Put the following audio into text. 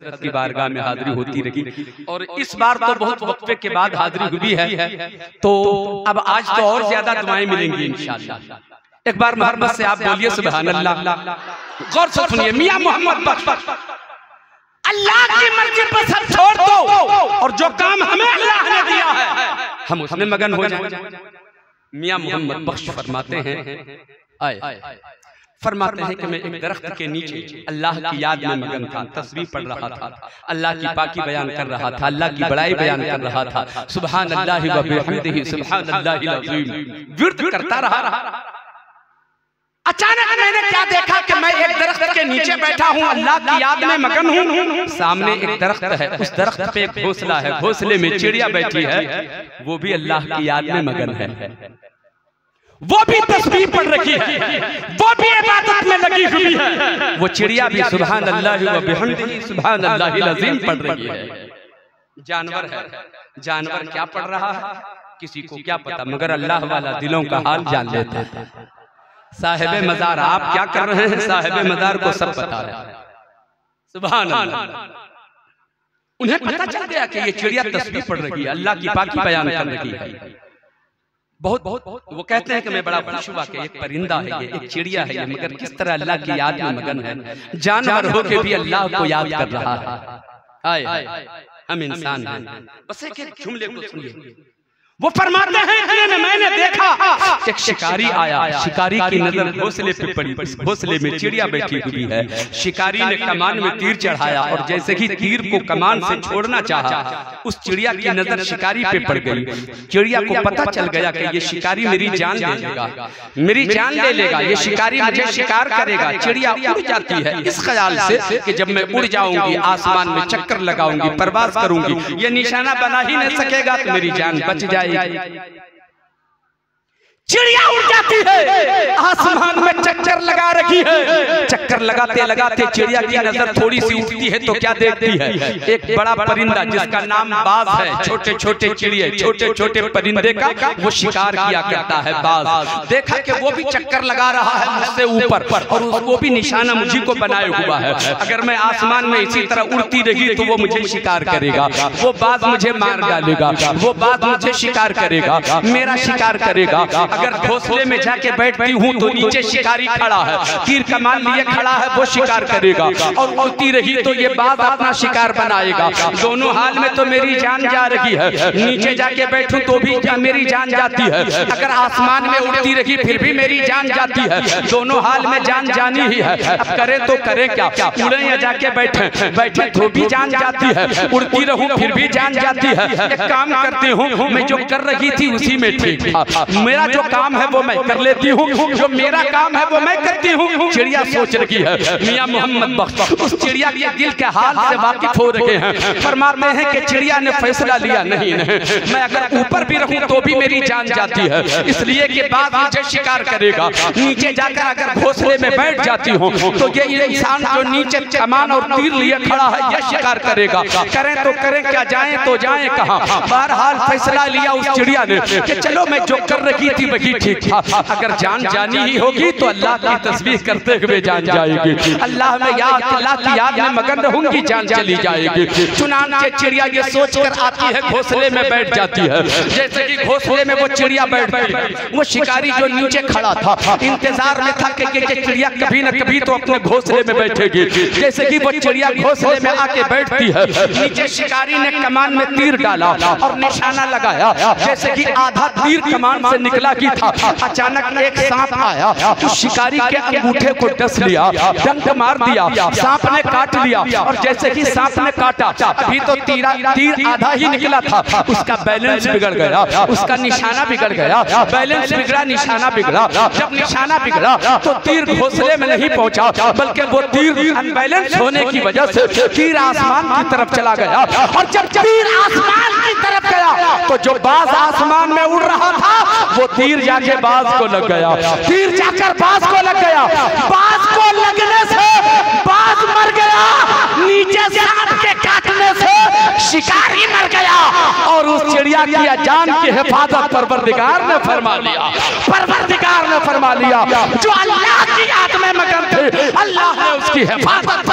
हजरत की बारगाह में हाजिरी होती रही और इस बार तो बहुत वक्फे के बाद हाजिरी हुई है, तो अब आज तो और ज्यादा दुआएं मिलेंगी इंशाअल्लाह। एक बार मोहब्बत से आप बोलिए सुभान अल्लाह। गौर से सुनिए, मियां मोहम्मद बख्श, अल्लाह की मर्जी पर सब छोड़ दो और जो काम हमें अल्लाह ने दिया है हम उसमें मगन हो जाएं। मियां मोहम्मद बख्श फरमाते हैं, फरमाते हैं कि मैं एक दरख्त के नीचे अल्लाह की याद में मगन था, तस्बीह पढ़ रहा था, अल्लाह की पाकी बयान कर रहा था, अल्लाह की बड़ाई बयान कर रहा था, सुभान अल्लाह व बिहम्दिही सुभान अल्लाहिल अज़ीम विर्द करता रहा। अचानक मैंने क्या देखा कि मैं एक दरख्त के नीचे बैठा हूँ, अल्लाह की याद में मगन हूँ। सामने एक दरख्त है, उस दरख्त पे एक घोंसला है, घोंसले में चिड़िया बैठी है, वो भी अल्लाह की याद में मगन है, वो भी तस्बीह पढ़ रही है, वो भी इबादत में लगी हुई है। वो चिड़िया भी सुभान अल्लाह व बिहम्दिही सुभान अल्लाहिल अज़ीम पढ़ रही है। जानवर है, जानवर क्या पढ़ रहा है किसी को क्या पता, मगर अल्लाह वाला दिलों का हाल जान लेता है। साहिबे मजार आप क्या कर रहे हैं, साहिबे मजार को सब पता है। सुभान अल्लाह, उन्हें पता चल गया कि ये चिड़िया तस्बीह पढ़ रही है, अल्लाह की पाकी बयान कर रही है। बहुत वो कहते हैं कि मैं बड़ा खुश हुआ कि एक परिंदा है, ये एक चिड़िया है, ये मगर किस तरह अल्लाह की याद में मगन है, जानवर हो के भी अल्लाह को याद कर रहा है। आए हम इंसान हैं। बस एक जुमले को सुनिए, वो फरमाते हैं कि मैंने देखा एक शिकारी आया, शिकारी की नजर घोंसले पे पड़ी, घोंसले में चिड़िया बैठी हुई है। शिकारी ने कमान में तीर चढ़ाया और जैसे ही तीर को कमान से छोड़ना चाहा, उस चिड़िया की नजर शिकारी पे पड़ गई। चिड़िया को पता चल गया कि ये शिकारी मेरी जान ले लेगा, मेरी जान ले लेगा, ये शिकारी मुझे शिकार करेगा। चिड़िया उड़ जाती है इस ख्याल से कि जब मैं उड़ जाऊंगी, आसमान में चक्कर लगाऊंगी, परवाज करूंगी, ये निशाना बना ही नहीं सकेगा तो मेरी जान बच जाएगी। चिड़िया उड़ जाती है, आसमान में चक्कर लगा रखी है। चक्कर लगाते लगाते चिड़िया की नजर थोड़ी सी उठती है तो क्या देखती है, एक बड़ा परिंदा जिसका नाम बाज है। छोटे छोटे चिड़िया, छोटे छोटे परिंदे का वो शिकार किया करता है बाज। देखा कि वो भी चक्कर लगा रहा है मुझसे ऊपर और वो भी निशाना मुझे को बनाए हुआ है। अगर मैं आसमान में इसी तरह उड़ती रही तो वो मुझे शिकार करेगा, वो बाज मुझे मार डालेगा, वो बाज मुझे शिकार करेगा, मेरा शिकार करेगा। अगर घोंसले में जाके बैठती हूँ तो नीचे शिकारी खड़ा है, तीर कमान लिए खड़ा है, वो शिकार करेगा और उड़ती रही तो ये बाज अपना शिकार बनाएगा। दोनों हाल में तो मेरी जान जा रही है, नीचे जाके बैठूं तो भी मेरी जान जाती है, अगर आसमान में उड़ती रही फिर भी मेरी जान जाती है। दोनों हाल में जान जानी ही है। अब करे तो करे क्या, उड़े या जाके बैठे, बैठे तो भी जान जाती है, उड़ती रहूं फिर भी जान जाती है। एक काम करती हूँ, मैं जो कर रही थी उसी में ठीक था, मेरा जो काम है वो मैं कर लेती हूँ, जो मेरा काम है वो मैं करती हूँ। चिड़िया सोच रही है, मियां मोहम्मद बख्श उस चिड़िया के दिल के हाल से वाकिफ हो रहे हैं। फरमाते हैं कि चिड़िया ने फैसला लिया, नहीं मैं अगर ऊपर भी रहूं तो भी मेरी जान जाती है, इसलिए कि बाद मुझे शिकार करेगा। नीचे जाकर अगर घोंसले में बैठ जाती हूँ तो ये इंसान जो नीचे कमान और तीर लिए खड़ा है ये शिकार करेगा। करें तो करें क्या, जाएं तो जाएं कहाँ। बहरहाल फैसला लिया उस चिड़िया ने कि चलो मैं जो कर रही थी वही ठीक था, अगर जान जानी ही होगी तो अल्लाह की तस्बीह करते हुए जान जाएगी, अल्लाह में याद, अल्लाह की याद में मगन रहूंगी, जान चली जाएगी। चुनांचे चिड़िया ये सोचकर आती है, घोंसले में बैठ जाती है। जैसे कि घोंसले में वो चिड़िया बैठ गई, वो शिकारी जो नीचे खड़ा था इंतजार में था कि चिड़िया कभी न कभी तो अपने घोंसले में बैठेगी। जैसे कि वो चिड़िया घोंसले में आके बैठती है, नीचे शिकारी ने कमान में तीर डाला और निशाना लगाया। जैसे कि आधा तीर कमान से निकला की था, अचानक एक सांप आया, उस शिकारी के अंगूठे को डस लिया, डंक मार दिया, सांप ने काट लिया। और जैसे ही सांप ने काटा, अभी तो तीर आधा ही निकला था, उसका बैलेंस बिगड़ गया, उसका निशाना बिगड़ गया, बैलेंस बिगड़ा, निशाना बिगड़ा। जब निशाना बिगड़ा तो तीर घोंसले में नहीं पहुंचा, बल्कि वो तीर अनबैलेंस होने की वजह से तीर आसमान की तरफ चला गया। और जब तीर आसमान की तरफ गया तो जो बाज आसमान में उड़ रहा था वो तीर जाके बाज को लग गया, तीर जाकर बाज को लग गया। बाज को लगने से बाज मर गया, नीचे सांप के काटने से शिकारी मर गया। और उस चिड़िया की जान की हिफाजत परवरदिगार ने फरमा लिया, परवरदिगार ने फरमा लिया। जो अल्लाह की याद में मगन थे, अल्लाह ने उसकी हिफाजत